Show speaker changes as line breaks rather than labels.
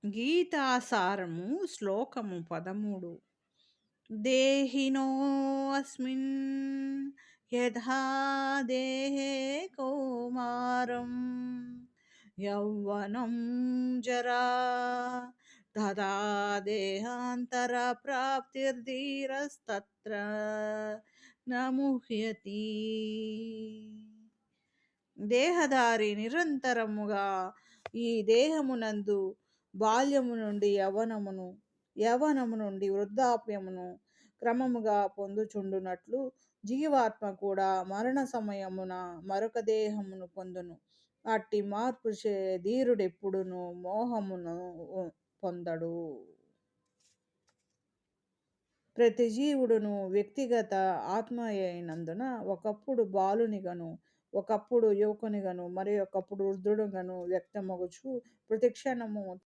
గీతాసారము శ్లోకము 13. దేహినోऽస్మిన్ యథా దేహే కౌమారం యౌవనం జరా తదా దేహాంతర ప్రాప్తిర్ధీరస్తత్ర న ముహ్యతి. దేహధారి నిరంతరముగా ఈ దేహమునందు బాల్యము నుండి యవ్వనమును, యవ్వనము నుండి వృద్ధాప్యమును క్రమముగా పొందుచుండునట్లు జీవాత్మ కూడా మరణ సమయమున మరొక దేహమును పొందును. అట్టి మార్పు చే ధీరుడెప్పుడును మోహమును పొందడు. ప్రతి జీవుడును వ్యక్తిగత ఆత్మయైనందున ఒకప్పుడు బాలునిగను, ఒకప్పుడు యువకునిగను, మరి ఒకప్పుడు వృద్ధుడుగను వ్యక్తమగుచు ప్రతిక్షణము